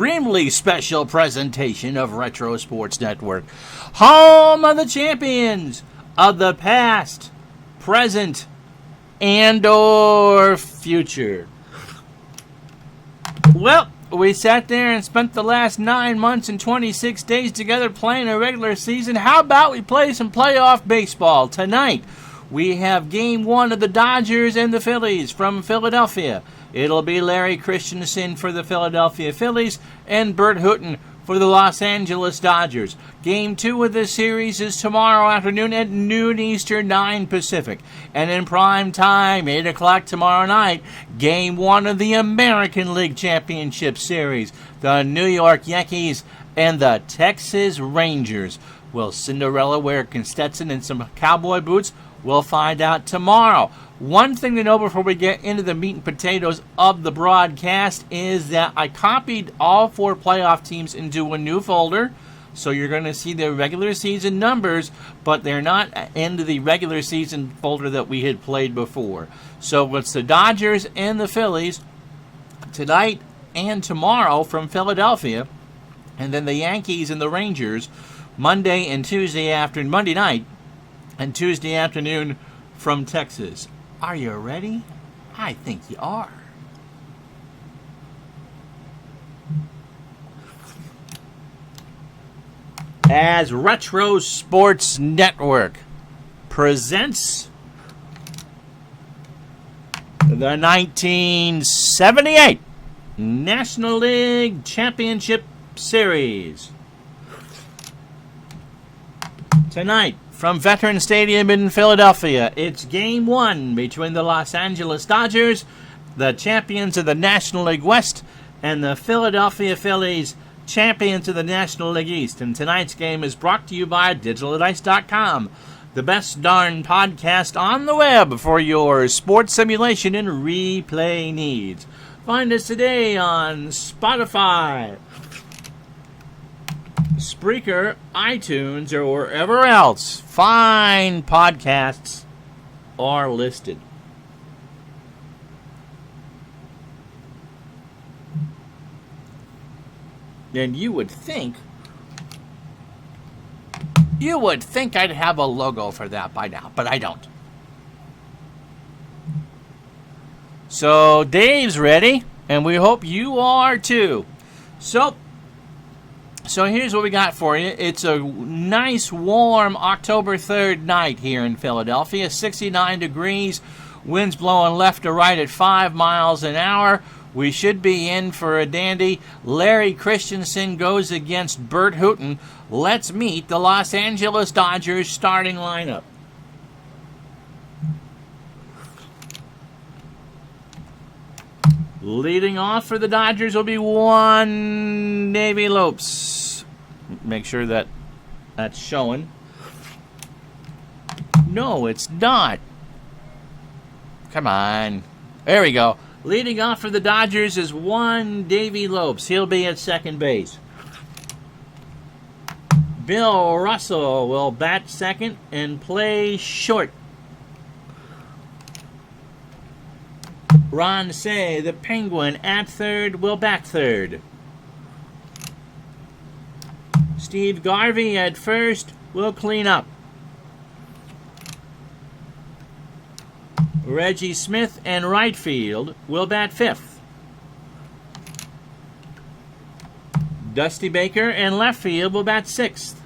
extremely special presentation of Retro Sports Network, home of the champions of the past, present, and or future. Well, we sat there and spent the last 9 months and 26 days together playing a regular season. How about we play some playoff baseball? Tonight, we have Game 1 of the Dodgers and the Phillies from Philadelphia. It'll be Larry Christensen for the Philadelphia Phillies and Bert Hooton for the Los Angeles Dodgers. Game 2 of this series is tomorrow afternoon at noon Eastern, 9 Pacific. And in prime time, 8 o'clock tomorrow night, Game 1 of the American League Championship Series. The New York Yankees and the Texas Rangers. Will Cinderella wear Stetson and some cowboy boots? We'll find out tomorrow. One thing to know before we get into the meat and potatoes of the broadcast is that I copied all 4 playoff teams into a new folder. So you're going to see their regular season numbers, but they're not into the regular season folder that we had played before. So it's the Dodgers and the Phillies tonight and tomorrow from Philadelphia. And then the Yankees and the Rangers Monday night and Tuesday afternoon from Texas. Are you ready? I think you are. As Retro Sports Network presents the 1978 National League Championship Series. Tonight, from Veterans Stadium in Philadelphia, it's Game 1 between the Los Angeles Dodgers, the champions of the National League West, and the Philadelphia Phillies, champions of the National League East. And tonight's game is brought to you by DigitalDice.com, the best darn podcast on the web for your sports simulation and replay needs. Find us today on Spotify, Spreaker, iTunes, or wherever else fine podcasts are listed. And you would think I'd have a logo for that by now, but I don't. So Dave's ready, and we hope you are too. So here's what we got for you. It's a nice, warm October 3rd night here in Philadelphia. 69 degrees, winds blowing left to right at 5 miles an hour. We should be in for a dandy. Larry Christensen goes against Bert Hooton. Let's meet the Los Angeles Dodgers starting lineup. Leading off for the Dodgers will be one Davey Lopes. Make sure that that's showing. No, it's not. Come on. There we go. Leading off for the Dodgers is one Davey Lopes. He'll be at second base. Bill Russell will bat second and play short. Ron Say, the Penguin, at third, will bat third. Steve Garvey at first will clean up. Reggie Smith in right field will bat fifth. Dusty Baker in left field will bat sixth.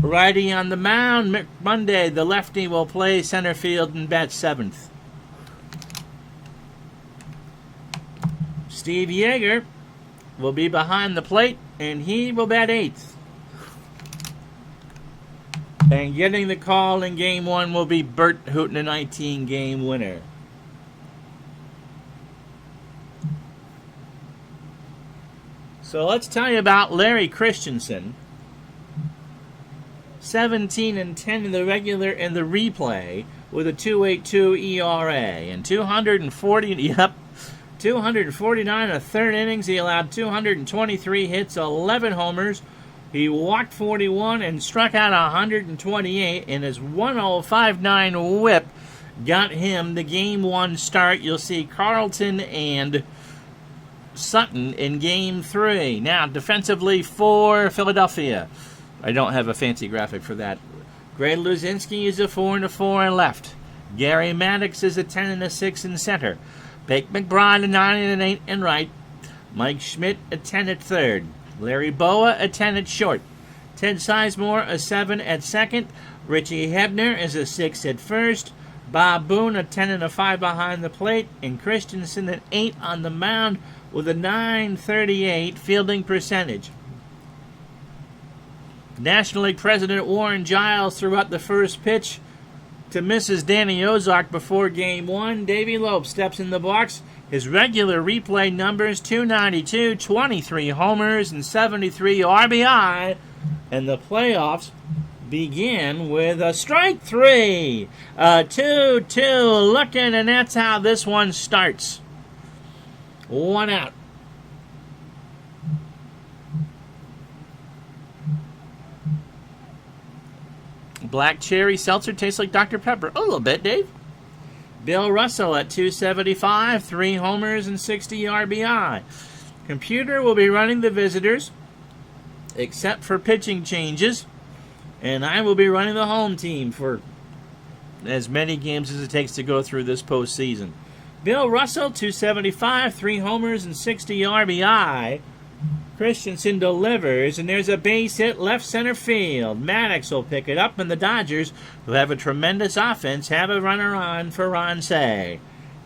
Righty on the mound, Mick Monday, the lefty, will play center field and bat seventh. Steve Yeager will be behind the plate, and he will bat eighth. And getting the call in Game 1 will be Bert Hooton, a 19-game winner. So let's tell you about Larry Christensen. 17-10 in the regular and the replay with a 2.82 ERA and 249 a third innings. He allowed 223 hits, 11 homers. He walked 41 and struck out 128, and his 1.059 whip got him the Game 1 start. You'll see Carlton and Sutton in Game 3. Now, defensively for Philadelphia. I don't have a fancy graphic for that. Greg Luzinski is a 4-4 in left. Gary Maddox is a 10-6 in center. Bake McBride a 9-8 in right. Mike Schmidt a 10 at third. Larry Boa a 10 at short. Ted Sizemore a 7 at second. Richie Hebner is a 6 at first. Bob Boone a 10 and a 5 behind the plate. And Christensen an 8 on the mound with a .938 fielding percentage. National League President Warren Giles threw out the first pitch to Mrs. Danny Ozark before Game 1. Davey Loeb steps in the box. His regular replay numbers, 292, 23 homers, and 73 RBI. And the playoffs begin with a strike three. 2-2 looking, and that's how this one starts. 1 out. Black cherry seltzer tastes like Dr. Pepper. A little bit, Dave. Bill Russell at 275, 3 homers and 60 RBI. Computer will be running the visitors, except for pitching changes. And I will be running the home team for as many games as it takes to go through this postseason. Bill Russell, 275, 3 homers and 60 RBI. Christensen delivers, and there's a base hit left center field. Maddox will pick it up, and the Dodgers, who have a tremendous offense, have a runner on for Ron Say.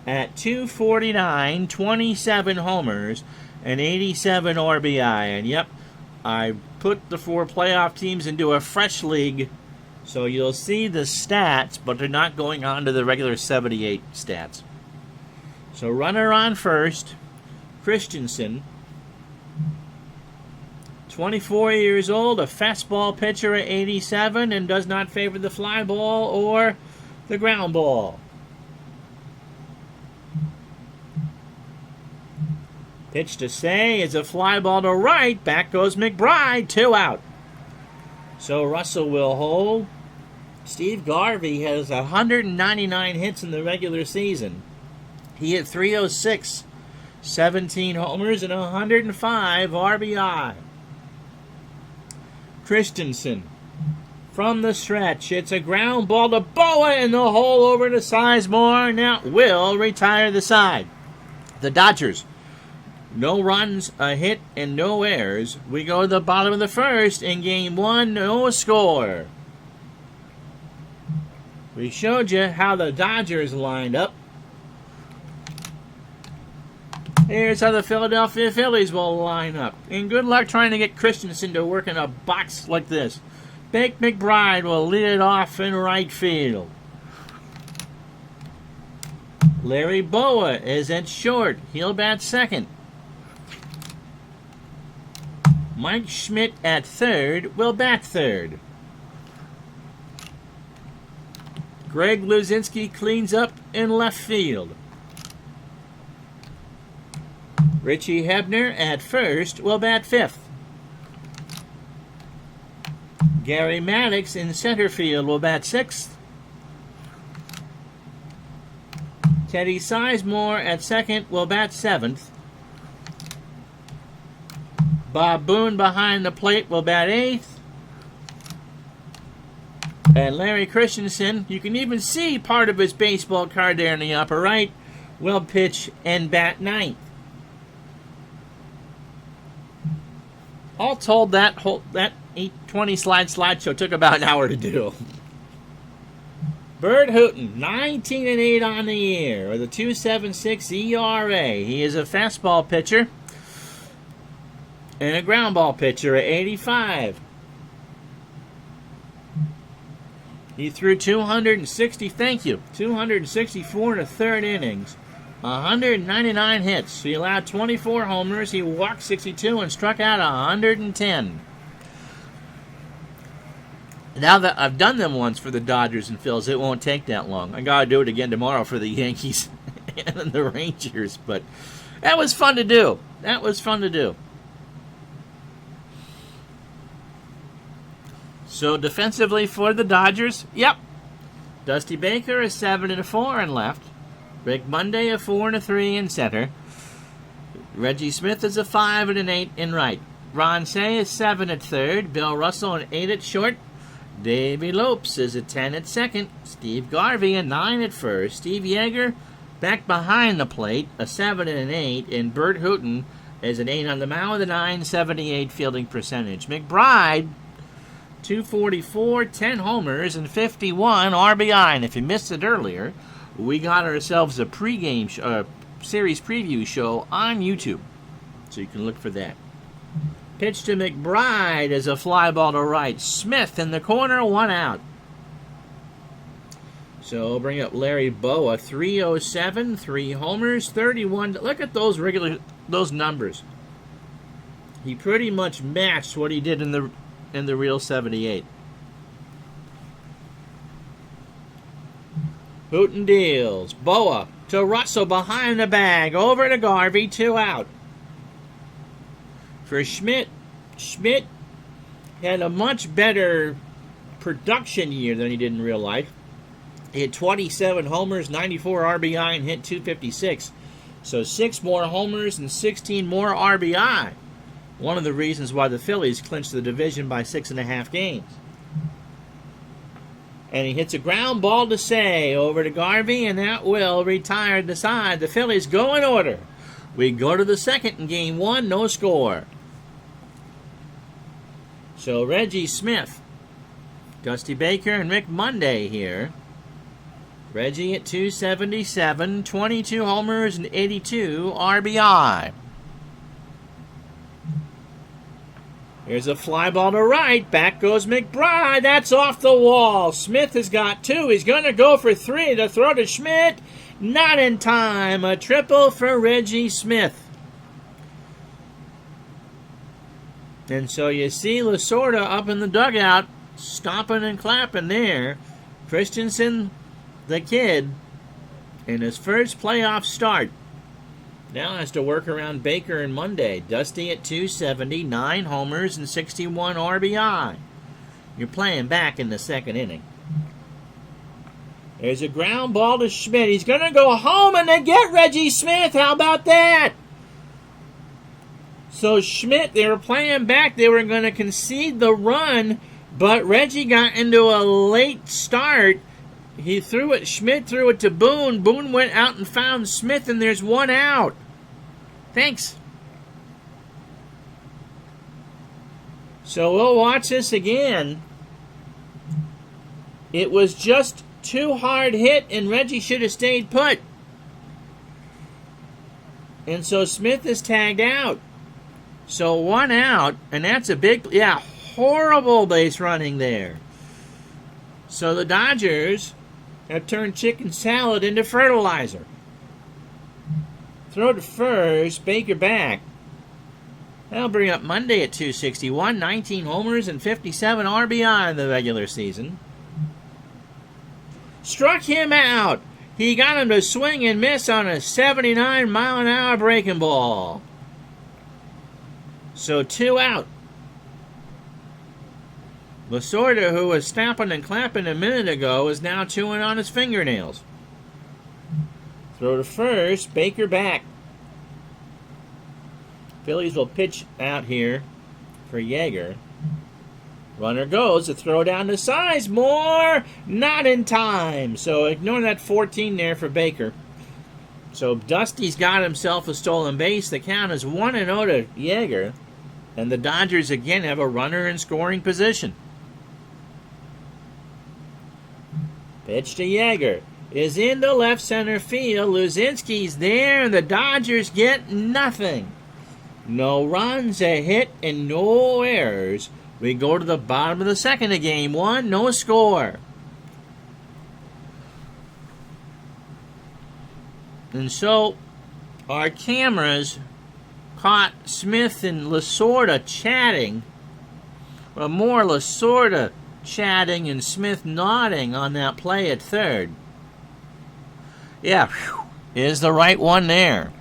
At 249, 27 homers and 87 RBI. And yep, I put the 4 playoff teams into a fresh league, so you'll see the stats, but they're not going on to the regular 78 stats. So runner on first, Christensen. 24 years old, a fastball pitcher at 87, and does not favor the fly ball or the ground ball. Pitch to Say is a fly ball to right. Back goes McBride, 2 out. So Russell will hold. Steve Garvey has 199 hits in the regular season. He hit .306, 17 homers, and 105 RBI. Christensen from the stretch. It's a ground ball to Boa in the hole over to Sizemore. Now will retire the side. The Dodgers, no runs, a hit, and no errors. We go to the bottom of the first. In Game 1, no score. We showed you how the Dodgers lined up. Here's how the Philadelphia Phillies will line up. And good luck trying to get Christensen to work in a box like this. Bake McBride will lead it off in right field. Larry Boa is at short. He'll bat second. Mike Schmidt at third will bat third. Greg Luzinski cleans up in left field. Richie Hebner at first will bat fifth. Gary Maddox in center field will bat sixth. Teddy Sizemore at second will bat seventh. Bob Boone behind the plate will bat eighth. And Larry Christensen, you can even see part of his baseball card there in the upper right, will pitch and bat ninth. All told, that 820 slideshow took about an hour to do. Bert Hooton, 19-8 on the year with a 2.76 ERA. He is a fastball pitcher and a ground ball pitcher at 85. He threw 264 in the third innings. 199 hits. He allowed 24 homers. He walked 62 and struck out 110. Now that I've done them once for the Dodgers and Phils, it won't take that long. I gotta do it again tomorrow for the Yankees and the Rangers. But that was fun to do. So defensively for the Dodgers, yep. Dusty Baker is 7-4 in left. Rick Monday a 4-3 in center. Reggie Smith is a 5 and an 8 in right. Ron Say is 7 at third. Bill Russell an 8 at short. Davey Lopes is a 10 at second. Steve Garvey a 9 at first. Steve Yeager back behind the plate, a 7 and an 8. And Bert Hooton is an 8 on the mound with a 978 fielding percentage. McBride, 244, 10 homers, and 51 RBI. And if you missed it earlier, we got ourselves a pregame series preview show on YouTube, so you can look for that. Pitch to McBride is a fly ball to right. Smith in the corner, 1 out. So we'll bring up Larry Boa, 307, 3 homers, 31. Look at those numbers. He pretty much matched what he did in the real 78. Hooton deals. Boa to Russell behind the bag. Over to Garvey. 2 out. For Schmidt, Schmidt had a much better production year than he did in real life. He had 27 homers, 94 RBI, and hit 256. So 6 more homers and 16 more RBI. One of the reasons why the Phillies clinched the division by 6.5 games. And he hits a ground ball to Say over to Garvey, and that will retire the side. The Phillies go in order. We go to the second in game 1, no score. So Reggie Smith, Dusty Baker, and Rick Monday here. Reggie at 277, 22 homers, and 82 RBI. Here's a fly ball to right. Back goes McBride. That's off the wall. Smith has got 2. He's going to go for 3. The throw to Schmidt. Not in time. A triple for Reggie Smith. And so you see Lasorda up in the dugout, stomping and clapping there. Christensen, the kid, in his first playoff start, now has to work around Baker and Monday. Dusty at 270, 9 homers and 61 RBI. You're playing back in the second inning. There's a ground ball to Schmidt. He's going to go home and they get Reggie Smith. How about that? So Schmidt, they were playing back. They were going to concede the run, but Reggie got into a late start. He threw it. Schmidt threw it to Boone. Boone went out and found Smith, and there's 1 out. Thanks. So we'll watch this again. It was just too hard hit, and Reggie should have stayed put. And so Smith is tagged out. So 1 out, and that's a big, horrible base running there. So the Dodgers have turned chicken salad into fertilizer. Throw to first, Baker back. That'll bring up Monday at 261, 19 homers and 57 RBI in the regular season. Struck him out. He got him to swing and miss on a 79-mile-an-hour breaking ball. So 2 out. Lasorda, who was snapping and clapping a minute ago, is now chewing on his fingernails. Throw to first, Baker back. Phillies will pitch out here for Yeager. Runner goes, a throw down to Sizemore, not in time. So ignore that 14 there for Baker. So Dusty's got himself a stolen base. The count is 1-0 to Yeager. And the Dodgers again have a runner in scoring position. Pitch to Yeager is into left center field. Luzinski's there, and the Dodgers get nothing. No runs, a hit, and no errors. We go to the bottom of the second of game 1, no score. And so our cameras caught Smith and Lasorda chatting. Well, more Lasorda chatting and Smith nodding on that play at third. Yeah, is the right one there.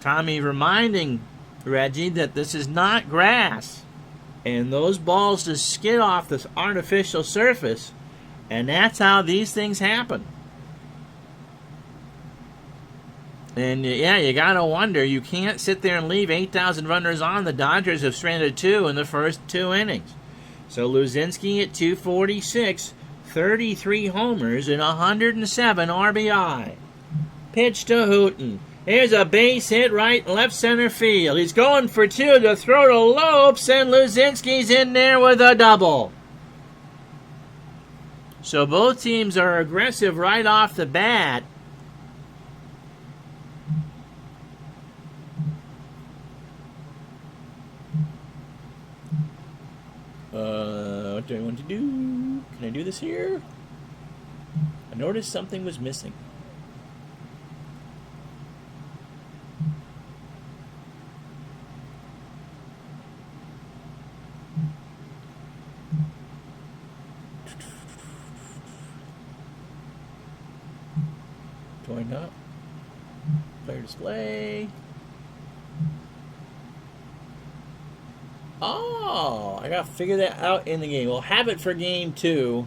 Tommy reminding Reggie that this is not grass. And those balls just skid off this artificial surface. And that's how these things happen. And yeah, you gotta wonder. You can't sit there and leave 8,000 runners on. The Dodgers have stranded 2 in the first 2 innings. So Luzinski at 246, 33 homers and 107 RBI. Pitch to Hooten. Here's a base hit right and left center field. He's going for 2 to throw to Lopes, and Luzinski's in there with a double. So both teams are aggressive right off the bat. What do I want to do? Can I do this here? I noticed something was missing. Join up. Player display. Oh, I gotta figure that out in the game. We'll have it for game 2,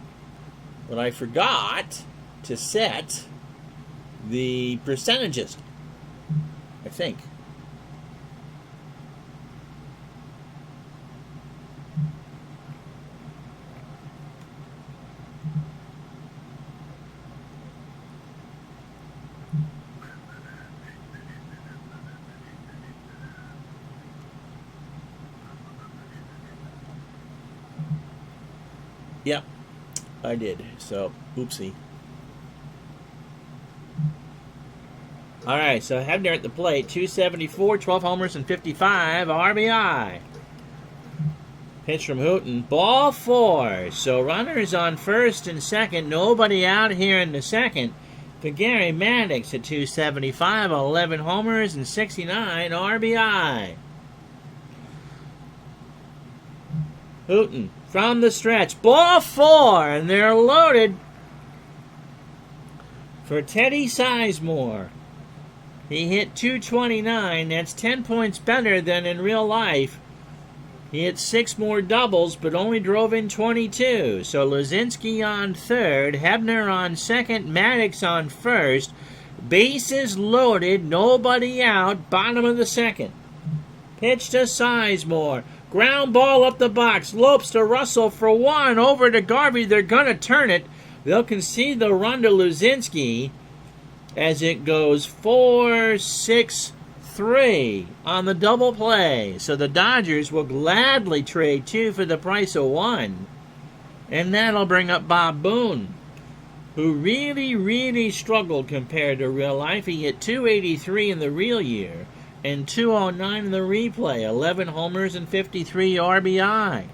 but I forgot to set the percentages, I think. Yep, I did. So, oopsie. All right, so Hebner at the plate, 274, 12 homers and 55 RBI. Pitch from Hooten, ball 4. So runners on first and second, nobody out here in the second. For Gary Maddox at 275, 11 homers and 69 RBI. Hooten from the stretch, ball 4, and they're loaded for Teddy Sizemore. He hit 229. That's 10 points better than in real life. He hit 6 more doubles, but only drove in 22. So Luzinski on third, Hebner on second, Maddox on first. Bases loaded, nobody out, bottom of the second. Pitch to Sizemore. Ground ball up the box. Lopes to Russell for 1. Over to Garvey. They're going to turn it. They'll concede the run to Luzinski as it goes 4-6-3 on the double play. So the Dodgers will gladly trade 2 for the price of 1. And that'll bring up Bob Boone, who really struggled compared to real life. He hit 283 in the real year and 209 in the replay, 11 homers and 53 RBI.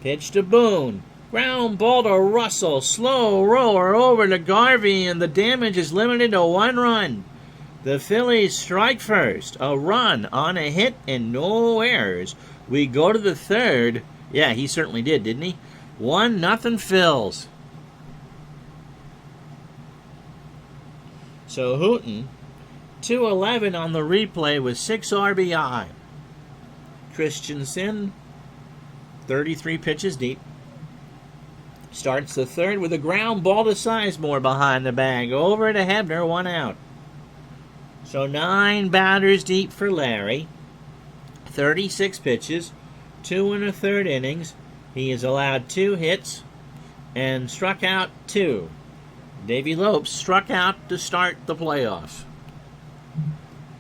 Pitch to Boone. Ground ball to Russell. Slow roller over to Garvey, and the damage is limited to 1 run. The Phillies strike first. A run on a hit and no errors. We go to the third. Yeah, he certainly did, didn't he? 1-0 Phils. So Hooten, 211 on the replay with 6 RBI. Christensen, 33 pitches deep. Starts the third with a ground ball to Sizemore behind the bag. Over to Hebner, 1 out. So 9 batters deep for Larry. 36 pitches, 2 1/3 innings. He has allowed 2 hits and struck out 2. Davey Lopes struck out to start the playoffs.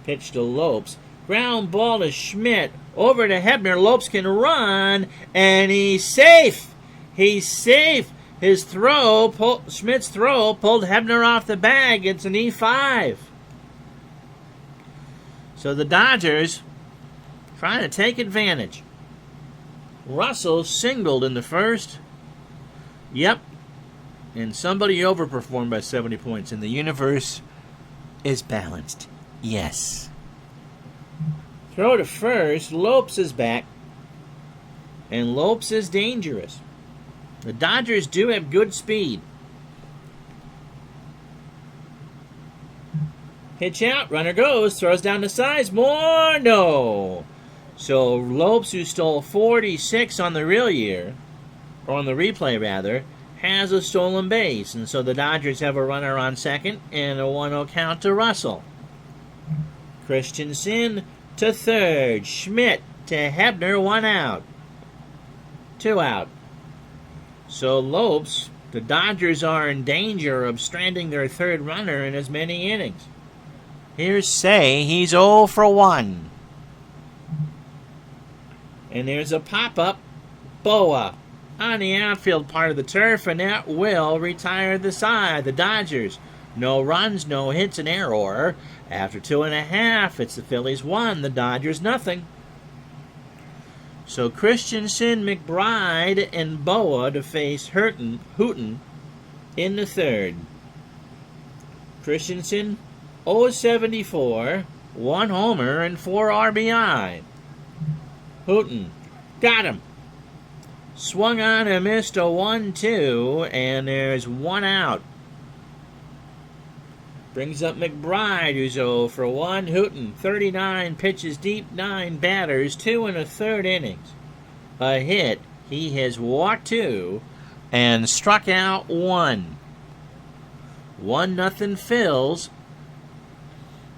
Pitch to Lopes. Ground ball to Schmidt. Over to Hebner. Lopes can run, and he's safe. He's safe. His throw, Schmidt's throw, pulled Hebner off the bag. It's an E5. So the Dodgers trying to take advantage. Russell singled in the first. Yep. And somebody overperformed by 70 points. And the universe is balanced. Yes. Throw to first. Lopes is back. And Lopes is dangerous. The Dodgers do have good speed. Pitch out. Runner goes. Throws down to Sizemore. No. So Lopes, who stole 46 on the real year, or on the replay rather, has a stolen base, and so the Dodgers have a runner on second and a 1-0 count to Russell. Christensen to third. Schmidt to Hebner, 1 out. 2 out. So Lopes, the Dodgers are in danger of stranding their third runner in as many innings. Here's Say, he's 0 for 1. And there's a pop-up. Boa on the outfield part of the turf, and that will retire the side. The Dodgers, no runs, no hits, an error. After 2.5, it's the Phillies 1, the Dodgers nothing. So Christensen, McBride, and Boa to face Hooten in the third. Christensen, 0-74, 1 homer and 4 RBI. Hooten, got him. Swung on and missed a 1-2, and there's 1 out. Brings up McBride, who's 0 for 1. Hooten, 39 pitches deep, 9 batters, 2 1/3 innings. A hit. He has walked 2 and struck out 1. 1-0 Phils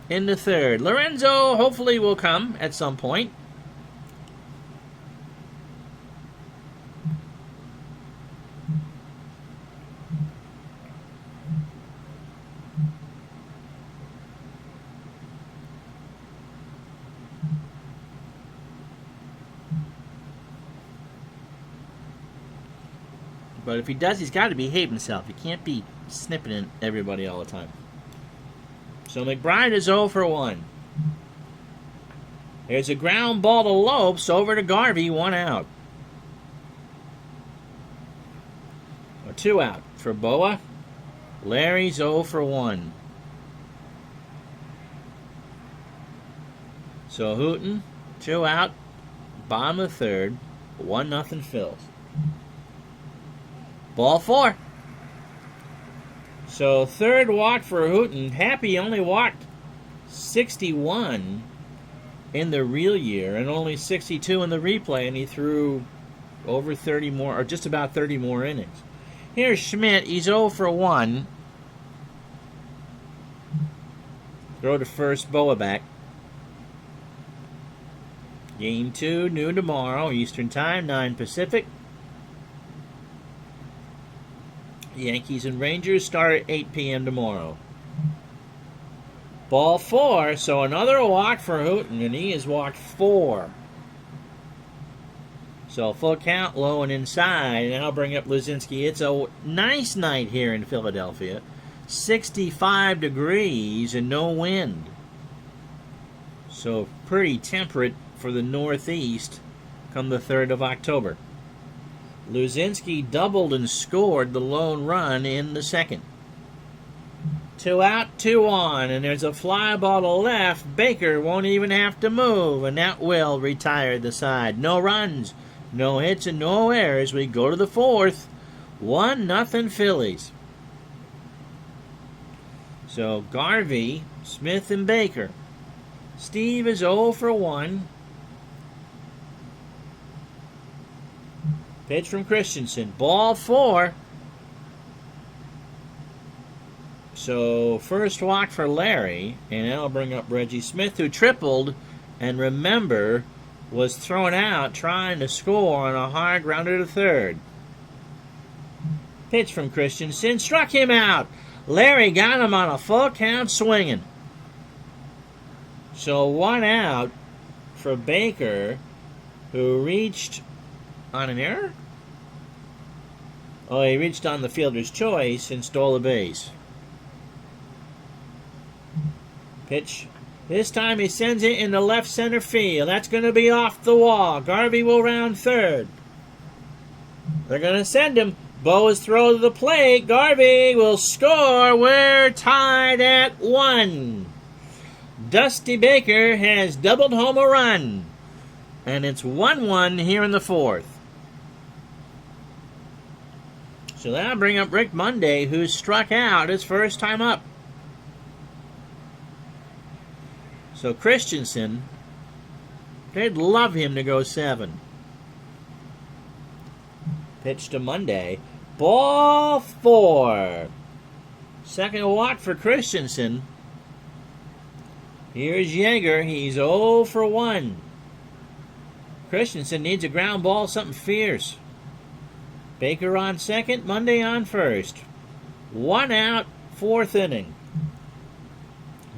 in the third. Lorenzo hopefully will come at some point. But if he does, he's got to behave himself. He can't be snipping at everybody all the time. So McBride is 0 for 1. There's a ground ball to Lopes, over to Garvey, 1 out. Or 2 out for Boa. Larry's 0 for 1. So Hooten, 2 out, bottom of the third, 1-0 Phils. Ball 4. So third walk for Hooten. Happy only walked 61 in the real year and only 62 in the replay, and he threw over 30 more, or just about 30 more innings. Here's Schmidt. He's 0 for 1. Throw to first, Boa back. Game 2, noon tomorrow, Eastern Time, 9 Pacific. Yankees and Rangers start at 8 p.m. tomorrow. Ball 4, so another walk for Hooten, and he has walked 4. So full count, low and inside, and I'll bring up Luzinski. It's a nice night here in Philadelphia. 65 degrees and no wind. So pretty temperate for the Northeast come the 3rd of October. Luzinski doubled and scored the lone run in the second. 2 out, 2 on, and there's a fly ball to left. Baker won't even have to move, and that will retire the side. No runs, no hits, and no errors. We go to the 4th. 1-0 Phillies. So Garvey, Smith, and Baker. Steve is 0 for 1. Pitch from Christensen. Ball 4. So first walk for Larry, and that'll bring up Reggie Smith, who tripled, and remember, was thrown out trying to score on a hard grounder to third. Pitch from Christensen. Struck him out. Larry got him on a full count swinging. So 1 out for Baker, who reached on an error? Oh, he reached on the fielder's choice and stole a base. Pitch. This time he sends it in the left center field. That's going to be off the wall. Garvey will round third. They're going to send him. Boa's throw to the plate. Garvey will score. We're tied at 1. Dusty Baker has doubled home a run. And it's 1-1 here in the 4th. So that'll bring up Rick Monday, who struck out his first time up. So Christensen, they'd love him to go 7. Pitch to Monday. Ball 4. Second walk for Christensen. Here's Yeager. He's 0 for 1. Christensen needs a ground ball, something fierce. Baker on second, Monday on first. 1 out, 4th inning.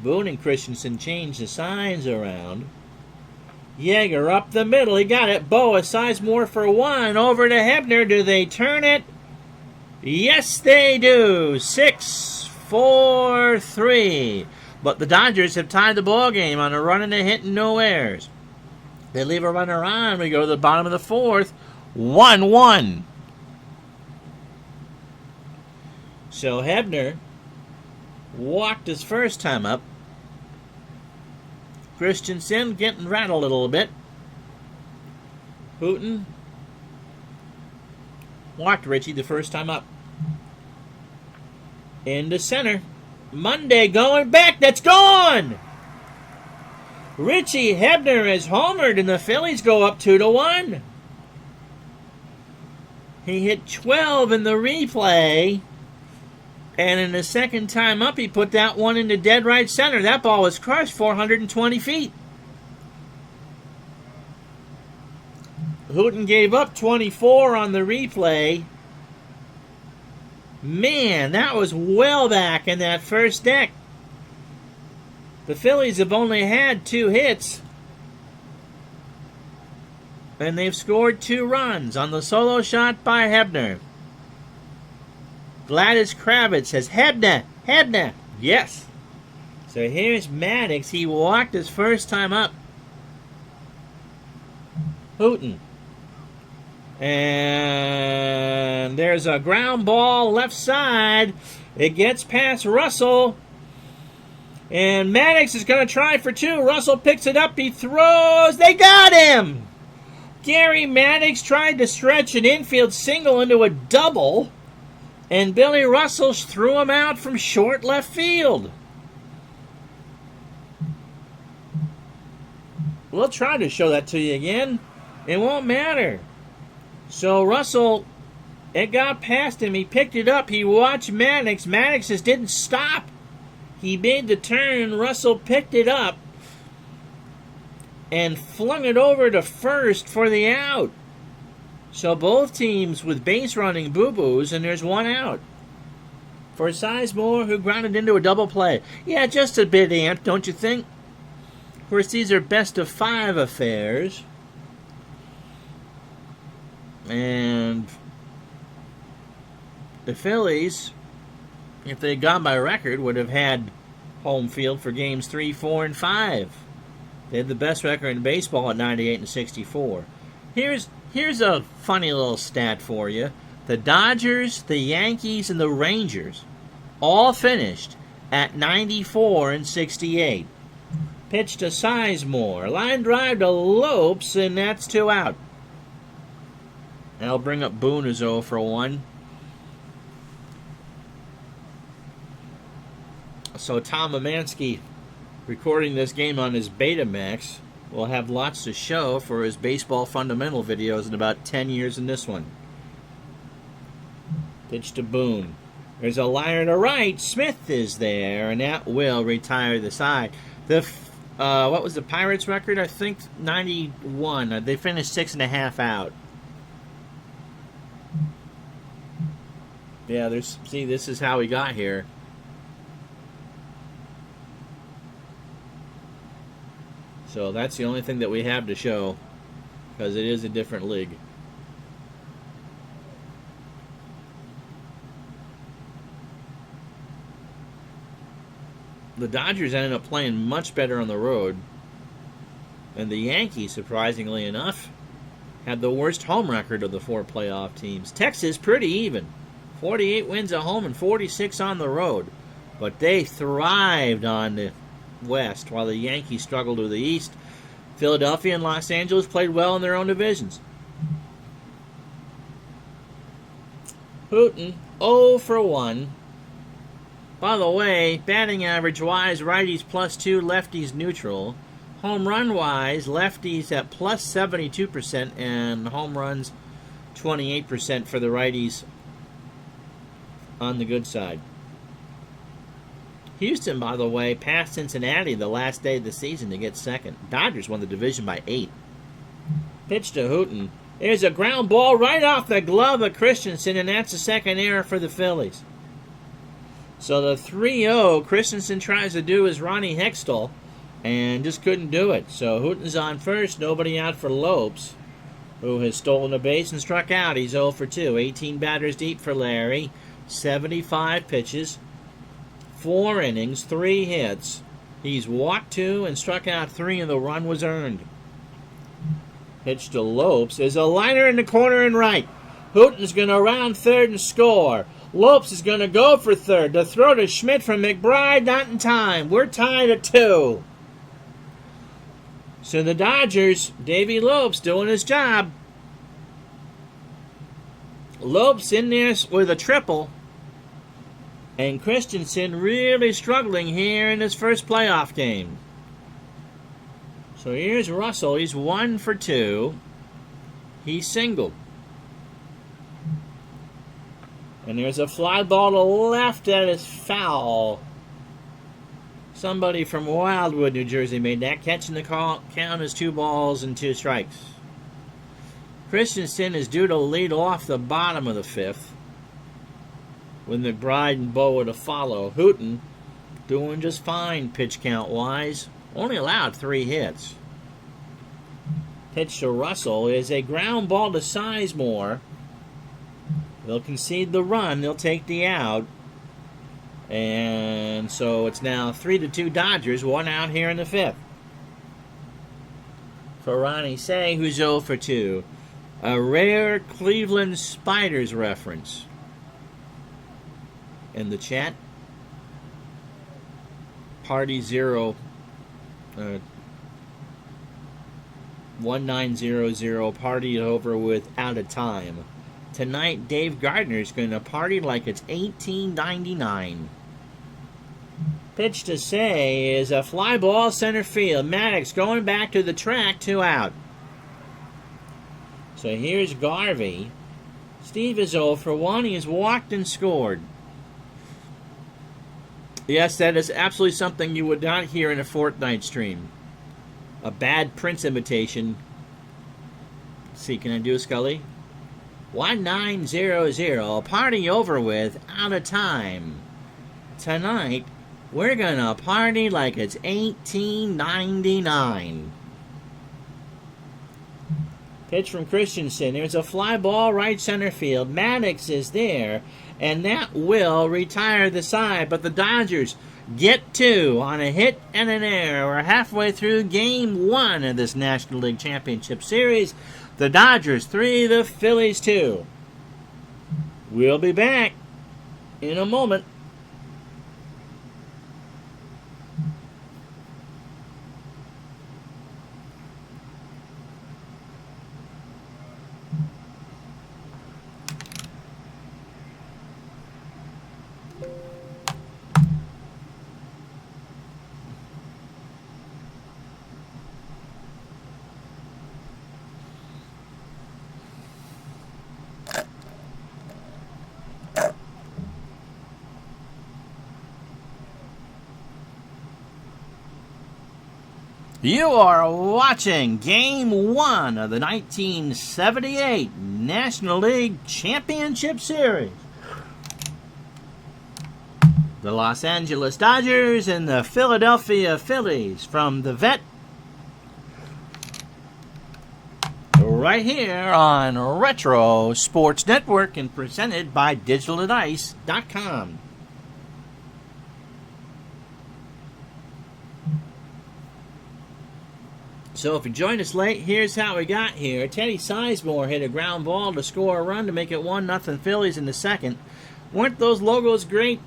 Boone and Christensen changed the signs around. Yeager up the middle. He got it. Boa, Sizemore for 1. Over to Hebner. Do they turn it? Yes, they do. 6-4-3. But the Dodgers have tied the ball game on a run and a hit and no errors. They leave a runner on. We go to the bottom of the 4th. 1-1. So Hebner walked his first time up. Christensen getting rattled a little bit. Hooten walked Richie the first time up. Into center. Monday going back. That's gone! Richie Hebner is homered and the Phillies go up 2-1. He hit 12 in the replay. And in the second time up, he put that one into dead right center. That ball was crushed 420 feet. Hooten gave up 24 on the replay. Man, that was well back in that first deck. The Phillies have only had 2 hits. And they've scored 2 runs on the solo shot by Hebner. Gladys Kravitz says, Hebner, Hebner. Yes. So here's Maddox. He walked his first time up. Hooten. And there's a ground ball left side. It gets past Russell. And Maddox is going to try for 2. Russell picks it up. He throws. They got him. Gary Maddox tried to stretch an infield single into a double. And Billy Russell threw him out from short left field. We'll try to show that to you again. It won't matter. So Russell, it got past him. He picked it up. He watched Maddox. Maddox just didn't stop. He made the turn. Russell picked it up and flung it over to first for the out. So both teams with base running boo-boos, and there's 1 out. For Sizemore, who grounded into a double play. Yeah, just a bit amped, don't you think? Of course, these are best of 5 affairs. And the Phillies, if they had gone by record, would have had home field for games 3, 4, and 5. They had the best record in baseball at 98 and 64. Here's a funny little stat for you. The Dodgers, the Yankees, and the Rangers all finished at 94 and 68. Pitch to Sizemore. Line drive to Lopes, and that's 2 out. And I'll bring up Boone as 0 for 1. So Tom Amansky, recording this game on his Betamax, will have lots to show for his baseball fundamental videos in about 10 years in this one. Pitch to Boone. There's a liner to right. Smith is there, and that will retire the side. What was the Pirates' record? I think 91. They finished 6.5 out. Yeah, see, this is how we got here. So that's the only thing that we have to show, because it is a different league. The Dodgers ended up playing much better on the road, and the Yankees, surprisingly enough, had the worst home record of the 4 playoff teams. Texas, pretty even. 48 wins at home and 46 on the road. But they thrived on the West, while the Yankees struggled with the East. Philadelphia and Los Angeles played well in their own divisions. Hooten, 0 for 1. By the way, batting average-wise, righties +2, lefties neutral. Home run-wise, lefties at +72% and home runs 28% for the righties on the good side. Houston, by the way, passed Cincinnati the last day of the season to get second. Dodgers won the division by 8. Pitch to Hooten. There's a ground ball right off the glove of Christensen, and that's the second error for the Phillies. So the 3-0 Christensen tries to do is Ronnie Hextall, and just couldn't do it. So Hooten's on first, nobody out for Lopes, who has stolen a base and struck out. He's 0 for 2. 18 batters deep for Larry. 75 pitches. 4 innings, 3 hits. He's walked 2 and struck out 3, and the run was earned. Pitch to Lopes is a liner in the corner and right. Hooten's going to round third and score. Lopes is going to go for third. The throw to Schmidt from McBride, not in time. We're tied at 2. So the Dodgers, Davey Lopes doing his job. Lopes in there with a triple. And Christensen really struggling here in his first playoff game. So here's Russell. He's 1 for 2. He's singled. And there's a fly ball to left that is foul. Somebody from Wildwood, New Jersey made that catch, and the count is 2 balls and 2 strikes. Christensen is due to lead off the bottom of the 5th, with McBride and Boa to follow. Hooten doing just fine pitch count-wise. Only allowed 3 hits. Pitch to Russell is a ground ball to Sizemore. They'll concede the run. They'll take the out. And so it's now 3-2 Dodgers. 1 out here in the 5th. For Ronnie Say, who's 0 for 2. A rare Cleveland Spiders reference. In the chat, Party 1900 party over with out of time. Tonight, Dave Gardner's going to party like it's 1899. Pitch to Say is a fly ball center field. Maddox going back to the track, 2 out. So here's Garvey. Steve is 0 for 1. He has walked and scored. Yes, that is absolutely something you would not hear in a Fortnite stream. A bad Prince imitation. Let's see, can I do a Scully? 1900, party over with, out of time. Tonight, we're gonna party like it's 1899. Pitch from Christensen. There's a fly ball right center field. Maddox is there, and that will retire the side. But the Dodgers get 2 on a hit and an error. We're halfway through Game 1 of this National League Championship Series. The Dodgers 3, the Phillies 2. We'll be back in a moment. You are watching Game 1 of the 1978 National League Championship Series. The Los Angeles Dodgers and the Philadelphia Phillies from the Vet. Right here on Retro Sports Network and presented by DigitalAdice.com. So if you joined us late, here's how we got here. Teddy Sizemore hit a ground ball to score a run to make it 1-0 Phillies in the second. Weren't those logos great?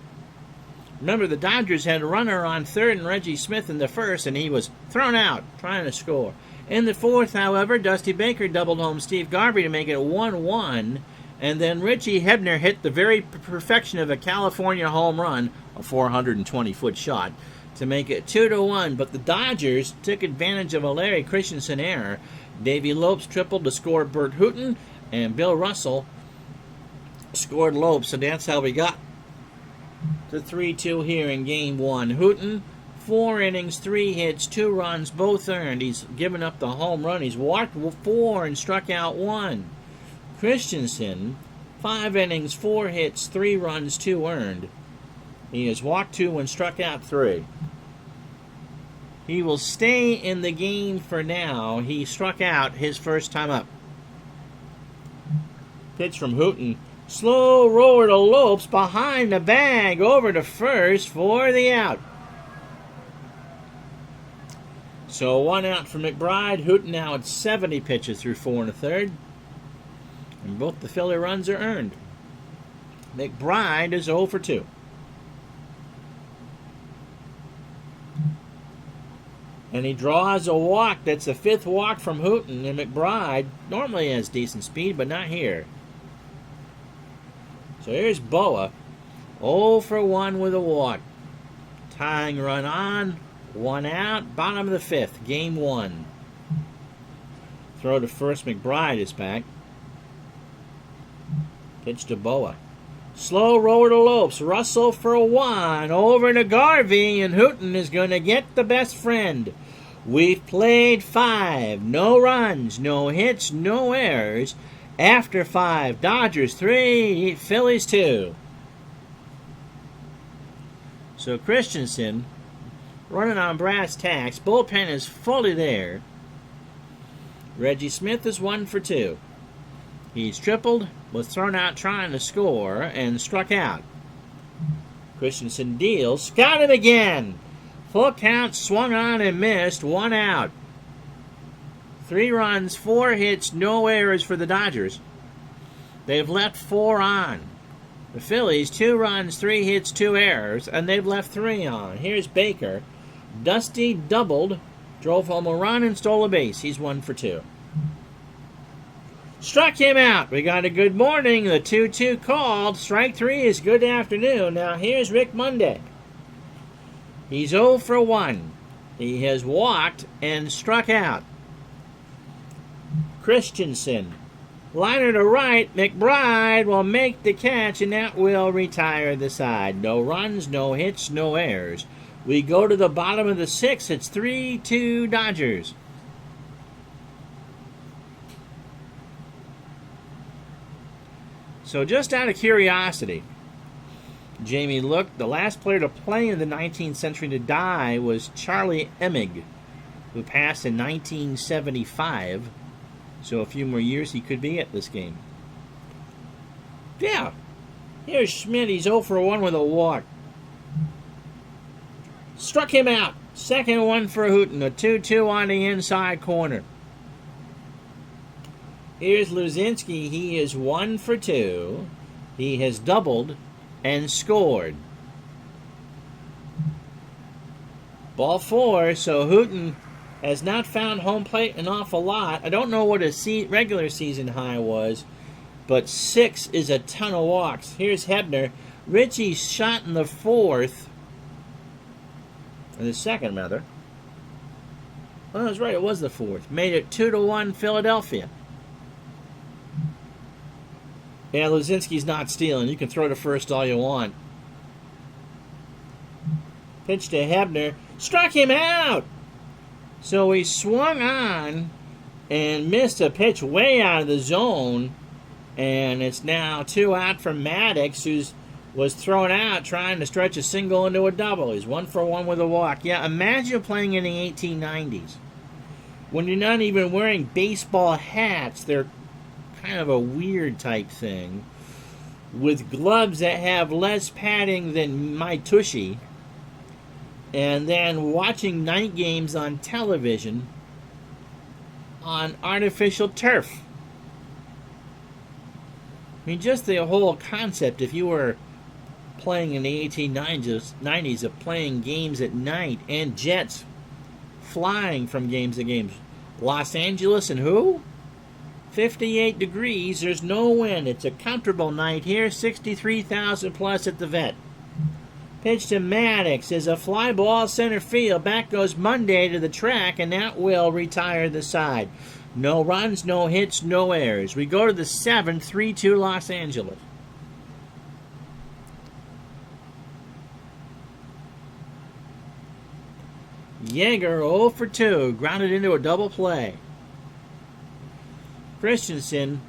Remember, the Dodgers had a runner on third and Reggie Smith in the first, and he was thrown out trying to score. In the fourth, however, Dusty Baker doubled home Steve Garvey to make it 1-1, and then Richie Hebner hit the very perfection of a California home run, a 420-foot shot, to make it 2-1, but the Dodgers took advantage of a Larry Christensen error. Davey Lopes tripled to score Bert Hooten, and Bill Russell scored Lopes, so that's how we got to 3-2 here in Game 1. Hooten, 4 innings, 3 hits, 2 runs, both earned. He's given up the home run. He's walked 4 and struck out 1. Christensen, 5 innings, 4 hits, 3 runs, 2 earned. He has walked 2 and struck out 3. He will stay in the game for now. He struck out his first time up. Pitch from Hooten. Slow roller to Lopes behind the bag over to first for the out. So 1 out for McBride. Hooten now at 70 pitches through 4 1/3. And both the Philly runs are earned. McBride is 0 for 2. And he draws a walk. That's the 5th walk from Hooten. And McBride normally has decent speed, but not here. So here's Boa. 0 for 1 with a walk. Tying run on. 1 out. Bottom of the 5th. Game 1. Throw to first. McBride is back. Pitch to Boa. Slow roller to Lopes. Russell for 1. Over to Garvey. And Hooten is going to get the best friend. We've played 5. No runs. No hits. No errors. After 5. Dodgers 3. Phillies 2. So Christensen running on brass tacks. Bullpen is fully there. Reggie Smith is 1 for 2. He's tripled, was thrown out trying to score, and struck out. Christensen deals. Got him again! Full count, swung on and missed. 1 out. 3 runs, 4 hits, no errors for the Dodgers. They've left 4 on. The Phillies, 2 runs, 3 hits, 2 errors, and they've left 3 on. Here's Baker. Dusty doubled, drove home a run and stole a base. He's 1 for 2. Struck him out. We got a good morning. The 2-2 called. Strike 3 is good afternoon. Now here's Rick Monday. He's 0 for 1. He has walked and struck out. Christensen. Liner to right. McBride will make the catch, and that will retire the side. No runs, no hits, no errors. We go to the bottom of the 6th. It's 3-2 Dodgers. So just out of curiosity, Jamie looked. The last player to play in the 19th century to die was Charlie Emig, who passed in 1975. So a few more years he could be at this game. Yeah. Here's Schmidt. He's 0 for 1 with a walk. Struck him out. Second one for Hooten. A 2-2 on the inside corner. Here's Luzinski. He is 1 for 2. He has doubled and scored. Ball 4, so Hooten has not found home plate an awful lot. I don't know what his regular season high was, but 6 is a ton of walks. Here's Hebner. Richie shot in the 4th. Or the 2nd, rather. Oh, that's right, it was the 4th. Made it 2-1 Philadelphia. Yeah, Luzinski's not stealing. You can throw to first all you want. Pitch to Hebner. Struck him out! So he swung on and missed a pitch way out of the zone. And it's now 2 out for Maddox, who was thrown out trying to stretch a single into a double. He's 1 for 1 with a walk. Yeah, imagine playing in the 1890s. When you're not even wearing baseball hats, they're kind of a weird type thing, with gloves that have less padding than my tushy, and then watching night games on television on artificial turf. I mean, just the whole concept, if you were playing in the 1890s of playing games at night, and jets flying from games to games. Los Angeles and who? 58 degrees, there's no wind. It's a comfortable night here, 63,000 plus at the vet. Pitch to Maddox is a fly ball center field. Back goes Monday to the track, and that will retire the side. No runs, no hits, no errors. We go to the 7th, 3-2 Los Angeles. Yeager 0 for 2, grounded into a double play. Christensen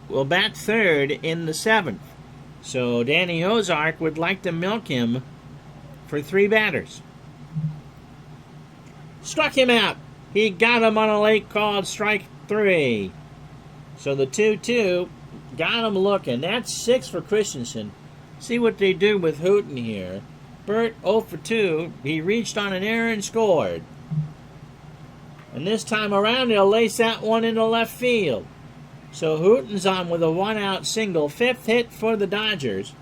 will bat third in the 7th. So Danny Ozark would like to milk him for 3 batters. Struck him out. He got him on a late called strike 3. So the 2-2 got him looking. That's 6 for Christensen. See what they do with Hooten here. Burt 0 for 2. He reached on an error and scored. And this time around, he'll lace that one into left field. So Hooten's on with a 1-out single. 5th hit for the Dodgers.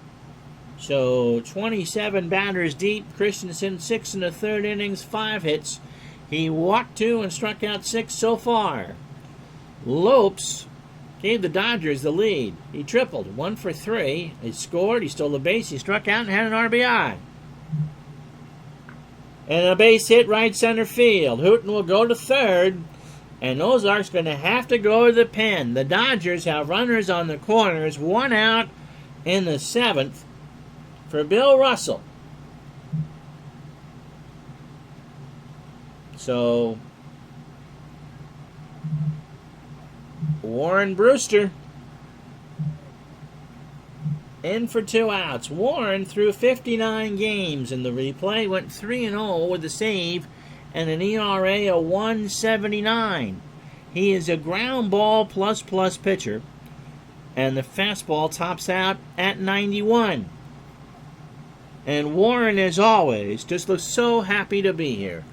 So 27 batters deep. Christensen 6 in the 3rd innings, 5 hits. He walked 2 and struck out 6 so far. Lopes gave the Dodgers the lead. He tripled, 1 for 3. He scored, he stole the base, he struck out and had an RBI. And a base hit right center field. Hooten will go to 3rd, and Ozark's going to have to go to the pen. The Dodgers have runners on the corners, 1 out in the 7th for Bill Russell. So Warren Brewster in for 2 outs. Warren threw 59 games in the replay, went 3-0 with a save and an ERA of 1.79. He is a ground ball plus pitcher, and the fastball tops out at 91. And Warren, as always, just looks so happy to be here.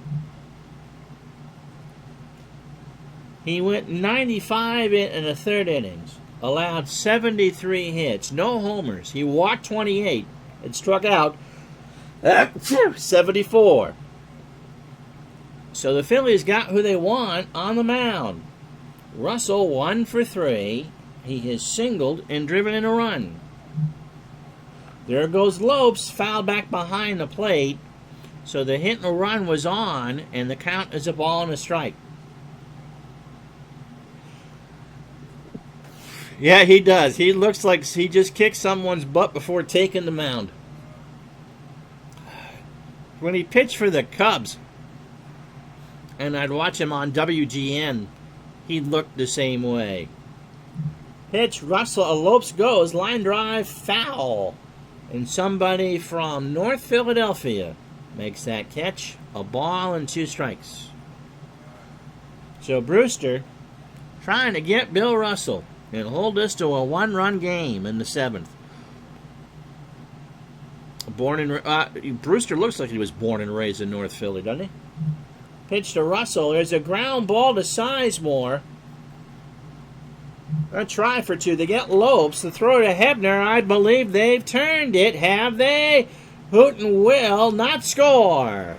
He went 95 in the 3rd innings, allowed 73 hits, no homers. He walked 28 and struck out 74. So the Phillies got who they want on the mound. Russell 1 for 3. He has singled and driven in a run. There goes Lopes, fouled back behind the plate. So the hit and a run was on, and the count is a ball and a strike. Yeah, he does. He looks like he just kicked someone's butt before taking the mound. When he pitched for the Cubs, and I'd watch him on WGN, he looked the same way. Pitch, Russell, Lopes goes, line drive, foul. And somebody from North Philadelphia makes that catch. A ball and 2 strikes. So Brewster trying to get Bill Russell and hold this to a 1-run game in the 7th. Brewster looks like he was born and raised in North Philly, doesn't he? Pitch to Russell. There's a ground ball to Sizemore. A try for 2. They get Lopes. The throw to Hebner. I believe they've turned it. Have they? Hooten will not score.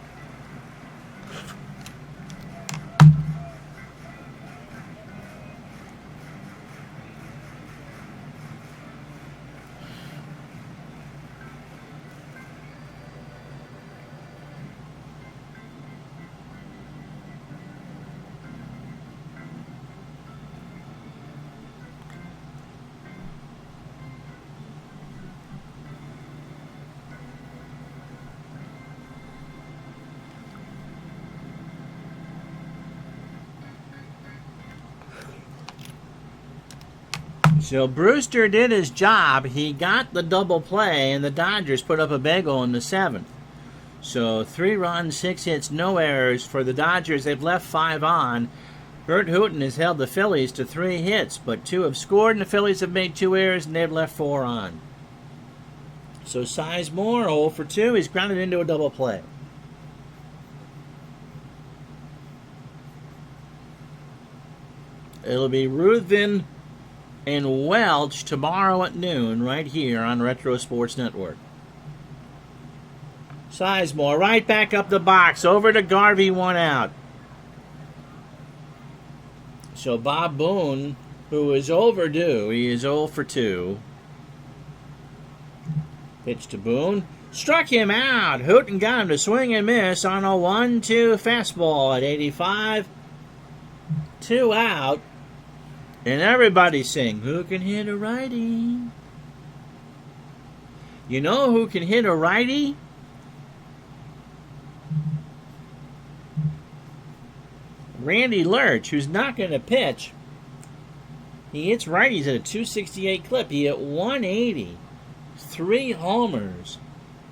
So Brewster did his job. He got the double play, and the Dodgers put up a bagel in the 7th. So 3 runs, 6 hits, no errors for the Dodgers. They've left 5 on. Burt Hooten has held the Phillies to 3 hits, but 2 have scored, and the Phillies have made 2 errors, and they've left 4 on. So Sizemore, 0 for 2. He's grounded into a double play. It'll be Ruthven and Welch tomorrow at noon right here on Retro Sports Network. Sizemore right back up the box. Over to Garvey, 1 out. So Bob Boone, who is overdue, he is 0 for 2. Pitch to Boone. Struck him out. Hooten got him to swing and miss on a 1-2 fastball at 85. 2 out. And everybody sing, who can hit a righty? You know who can hit a righty? Randy Lurch, who's not going to pitch. He hits righties at a 268 clip. He hit 180, 3 homers,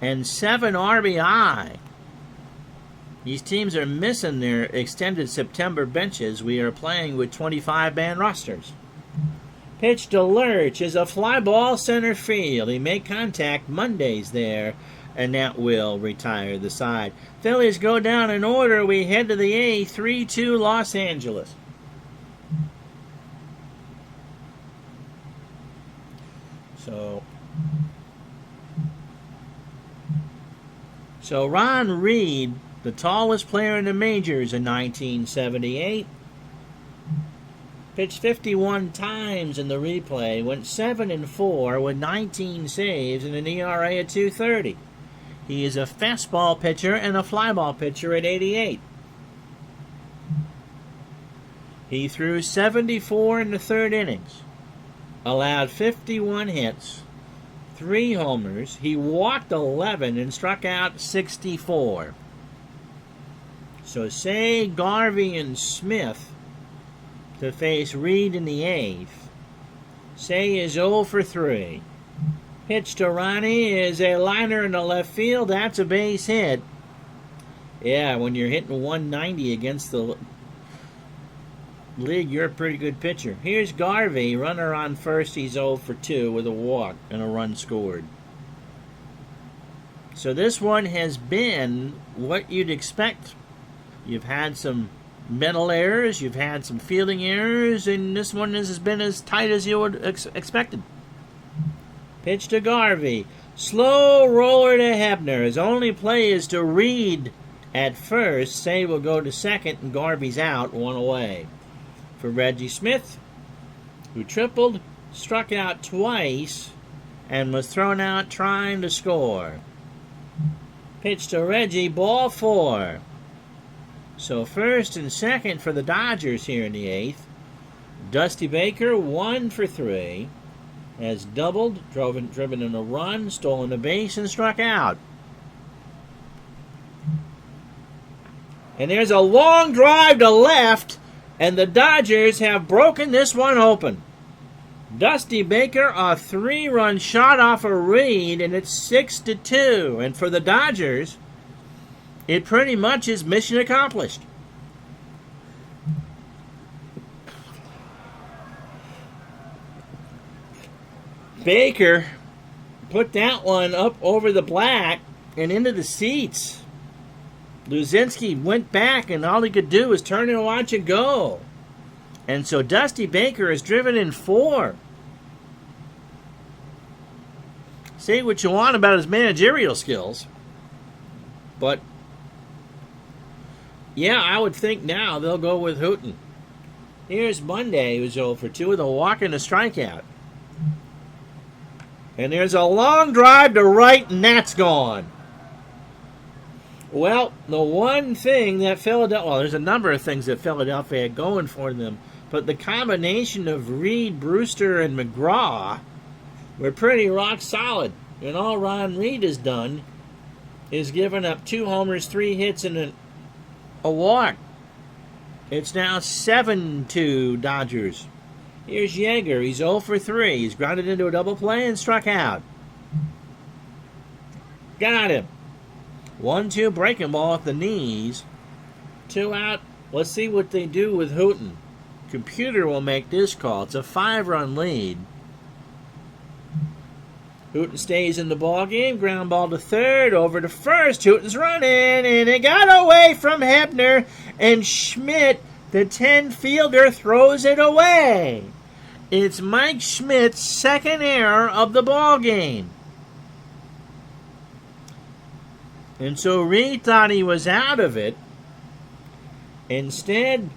and 7 RBI. These teams are missing their extended September benches. We are playing with 25-man rosters. Pitch to Lurch is a fly ball center field. He made contact Mondays there, and that will retire the side. Phillies go down in order. We head to the A, 3-2 Los Angeles. So Ron Reed, the tallest player in the majors in 1978, pitched 51 times in the replay, went 7-4 with 19 saves and an ERA of 2.30. He is a fastball pitcher and a flyball pitcher at 88. He threw 74 in the third innings, allowed 51 hits, 3 homers. He walked 11 and struck out 64. So say Garvey and Smith to face Reed in the 8th. Say is 0 for 3. Pitch to Ronnie is a liner in the left field. That's a base hit. Yeah, when you're hitting 190 against the league, you're a pretty good pitcher. Here's Garvey, runner on first. He's 0 for 2 with a walk and a run scored. So this one has been what you'd expect. You've had some mental errors, you've had some fielding errors, and this one has been as tight as you would expected. Pitch to Garvey. Slow roller to Hebner. His only play is to Reed at first. Say will go to second, and Garvey's out, 1 away. For Reggie Smith, who tripled, struck out twice, and was thrown out trying to score. Pitch to Reggie, ball 4. So first and second for the Dodgers here in the 8th. Dusty Baker, 1 for 3. Has doubled, driven in a run, stolen a base, and struck out. And there's a long drive to left, and the Dodgers have broken this one open. Dusty Baker, a 3-run shot off a Reed, and it's 6-2. And for the Dodgers, it pretty much is mission accomplished. Baker put that one up over the black and into the seats. Luzinski went back, and all he could do was turn and watch it go. And so Dusty Baker is driven in 4. Say what you want about his managerial skills, but yeah, I would think now they'll go with Hooten. Here's Monday, who's 0 for 2 with a walk and a strikeout. And there's a long drive to right, and that's gone. Well, the one thing that Philadelphia... Well, there's a number of things that Philadelphia had going for them, but the combination of Reed, Brewster, and McGraw were pretty rock solid. And all Ron Reed has done is given up 2 homers, 3 hits, and a walk. It's now 7-2 Dodgers. Here's Yeager. He's 0 for 3. He's grounded into a double play and struck out. Got him. 1-2 breaking ball at the knees. 2 out. Let's see what they do with Hooten. Computer will make this call. It's a 5-run lead. Hooten stays in the ball game. Ground ball to third. Over to first. Hooten's running, and it got away from Hebner, and Schmidt, the 10 fielder, throws it away. It's Mike Schmidt's second error of the ball game. And so Reed thought he was out of it. Instead,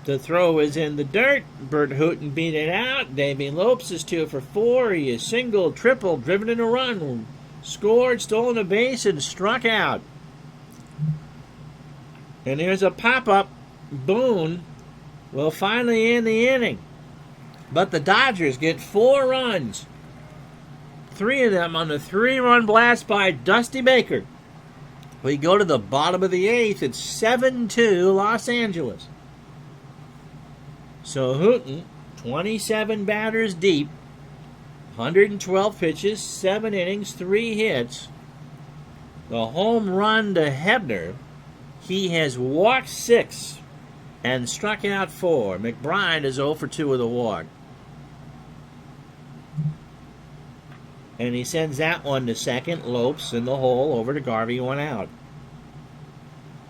the throw is in the dirt. Bert Hooten beat it out. Davey Lopes is 2 for 4. He is single, triple, driven in a run, scored, stolen a base, and struck out. And here's a pop-up. Boone will finally end the inning. But the Dodgers get 4 runs. 3 of them on the 3-run blast by Dusty Baker. We go to the bottom of the 8th. It's 7-2 Los Angeles. So Hooten, 27 batters deep, 112 pitches, 7 innings, 3 hits. The home run to Hebner. He has walked 6 and struck out 4. McBride is 0 for 2 with a walk. And he sends that one to second. Lopes in the hole, over to Garvey, 1 out.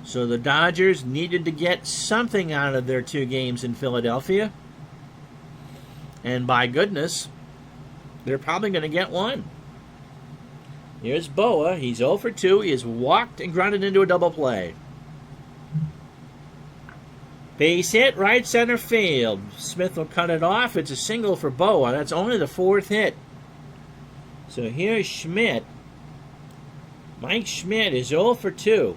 So the Dodgers needed to get something out of their 2 games in Philadelphia. And by goodness, they're probably going to get 1. Here's Boa. He's 0 for 2. He has walked and grounded into a double play. Base hit, right center field. Smith will cut it off. It's a single for Boa. That's only the 4th hit. So here's Schmidt. Mike Schmidt is 0 for 2.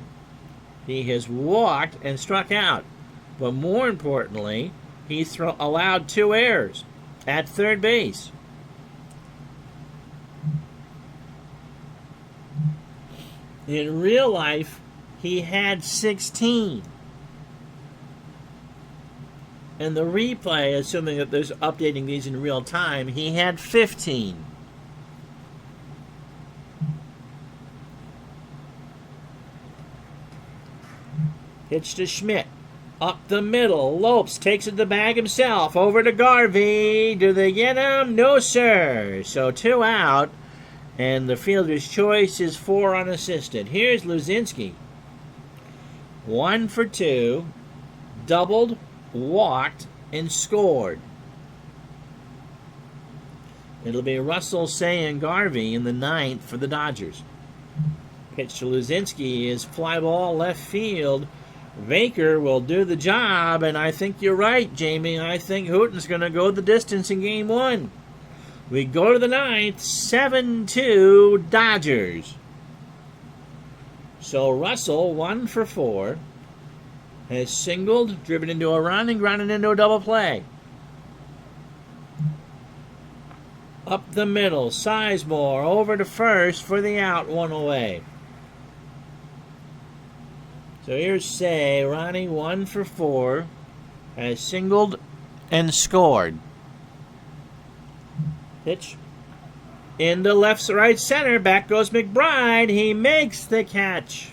He has walked and struck out. But more importantly, he's allowed 2 errors at third base. In real life, he had 16. And the replay, assuming that there's updating these in real time, he had 15. Pitch to Schmidt. Up the middle. Lopes takes it to the bag himself. Over to Garvey. Do they get him? No, sir. So 2 out. And the fielder's choice is 4 unassisted. Here's Luzinski. 1 for 2. Doubled, walked, and scored. It'll be Russell, Say, and Garvey in the 9th for the Dodgers. Pitch to Luzinski is fly ball left field. Baker will do the job, and I think you're right, Jamie. I think Hooten's going to go the distance in Game 1. We go to the 9th, 7-2 Dodgers. So Russell, 1 for 4, has singled, driven into a run, and grounded into a double play. Up the middle, Sizemore over to first for the out, 1 away. So here's Say. Ronnie, 1 for 4, has singled and scored. Pitch into left, right center. Back goes McBride. He makes the catch.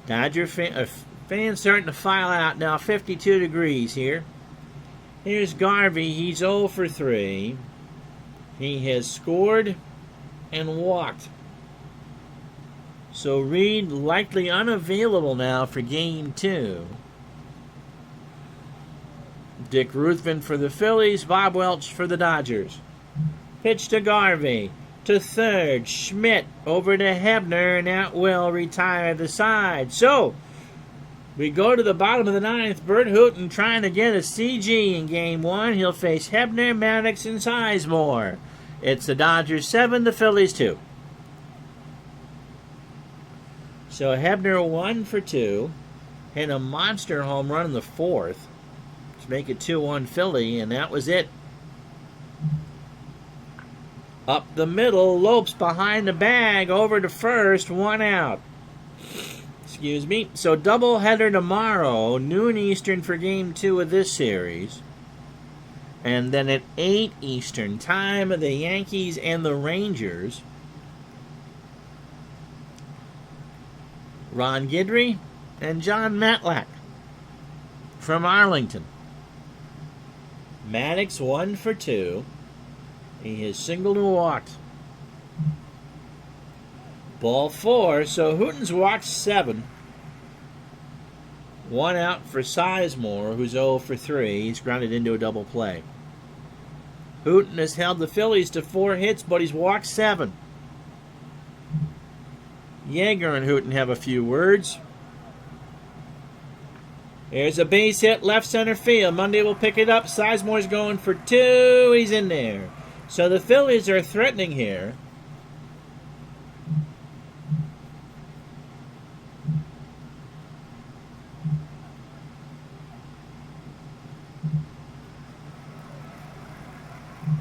Dodger fans starting to file out now. 52 degrees here. Here's Garvey. He's 0 for 3. He has scored and walked. So Reed likely unavailable now for Game 2. Dick Ruthven for the Phillies. Bob Welch for the Dodgers. Pitch to Garvey. To third. Schmidt over to Hebner, and that will retire the side. So we go to the bottom of the 9th. Bert Hooten trying to get a CG in Game 1. He'll face Hebner, Maddox, and Sizemore. It's the Dodgers 7, the Phillies 2. So Hebner 1 for 2. Hit a monster home run in the 4th to make it 2-1 Philly, and that was it. Up the middle, Lopes behind the bag, over to first, 1 out. Excuse me. So doubleheader tomorrow, noon Eastern for Game 2 of this series. And then at 8 Eastern time, the Yankees and the Rangers. Ron Guidry and John Matlack from Arlington. Maddox 1 for 2. He has singled and walked. Ball 4, so Hooten's walked 7. 1 out for Sizemore, who's 0 for 3. He's grounded into a double play. Hooten has held the Phillies to 4 hits, but he's walked 7. Yeager and Hooten have a few words. There's a base hit left center field. Monday will pick it up. Sizemore's going for 2. He's in there. So the Phillies are threatening here.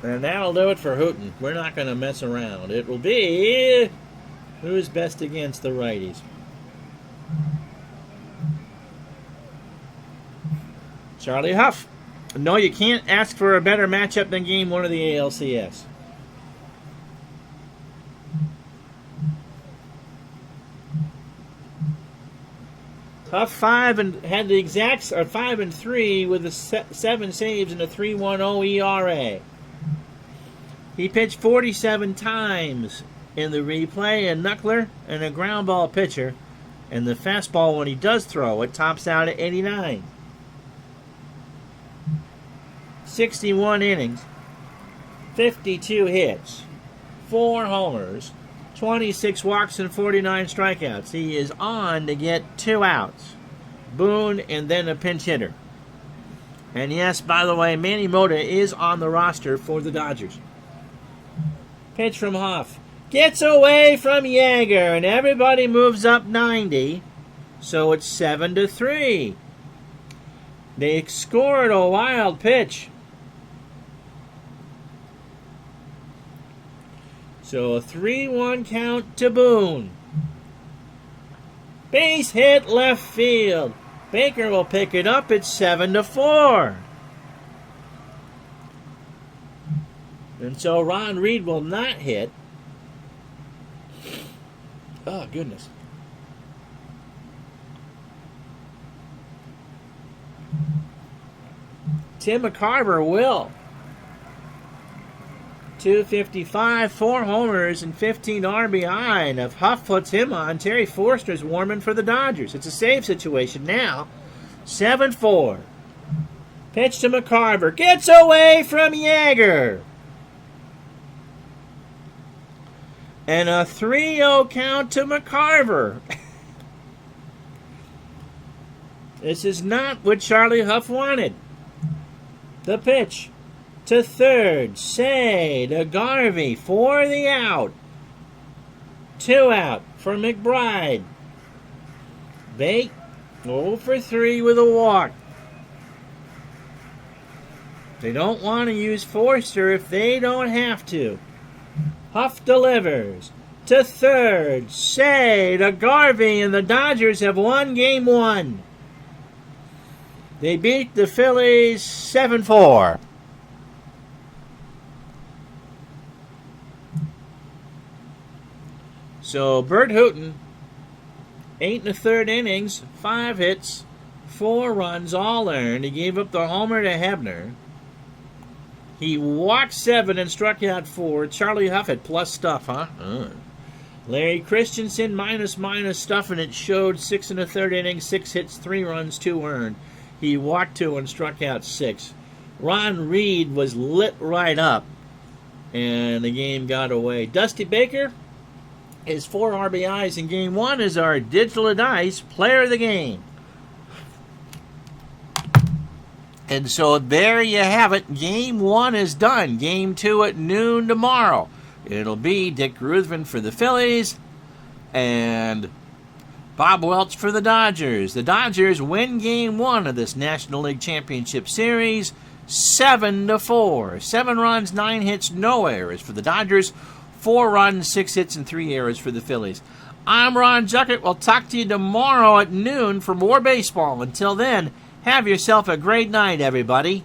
And that'll do it for Hooten. We're not going to mess around. It will be who's best against the righties. Charlie Huff. No, you can't ask for a better matchup than Game 1 of the ALCS. Huff had the exact 5-3 with 7 saves and a 3.10 ERA. He pitched 47 times in the replay, a knuckler and a ground ball pitcher, and the fastball, when he does throw it, tops out at 89. 61 innings, 52 hits, 4 homers, 26 walks, and 49 strikeouts. He is on to get 2 outs. Boone and then a pinch hitter. And yes, by the way, Manny Mota is on the roster for the Dodgers. Pitch from Huff. Gets away from Yeager, and everybody moves up 90. So it's 7-3. They scored a wild pitch. So a 3-1 count to Boone. Base hit left field. Baker will pick it up. It's 7-4. And so Ron Reed will not hit. Oh, goodness. Tim McCarver will. 255, 4 homers, and 15 RBI. And if Huff puts him on, Terry Forster's warming for the Dodgers. It's a save situation now. 7-4. Pitch to McCarver. Gets away from Yeager. And a 3-0 count to McCarver. This is not what Charlie Huff wanted. The pitch to third. Say to Garvey for the out. 2 out for McBride. Bate 0 for 3 with a walk. They don't want to use Forster if they don't have to. Huff delivers to third. Say to Garvey, and the Dodgers have won Game 1. They beat the Phillies 7-4. So Bert Hooton, 8 1/3 innings, 5 hits, 4 runs, all earned. He gave up the homer to Hebner. He walked 7 and struck out 4. Charlie Huff had plus stuff, huh? Larry Christensen minus stuff, and it showed 6 1/3 innings, 6 hits, 3 runs, 2 earned. He walked 2 and struck out 6. Ron Reed was lit right up, and the game got away. Dusty Baker, his 4 RBIs in Game 1 is our Digital Dice Player of the Game. And so there you have it. Game 1 is done. Game 2 at noon tomorrow. It'll be Dick Ruthven for the Phillies and Bob Welch for the Dodgers. The Dodgers win Game 1 of this National League Championship Series 7-4. 7 runs, 9 hits, no errors for the Dodgers. 4 runs, 6 hits, and 3 errors for the Phillies. I'm Ron Juckett. We'll talk to you tomorrow at noon for more baseball. Until then, have yourself a great night, everybody.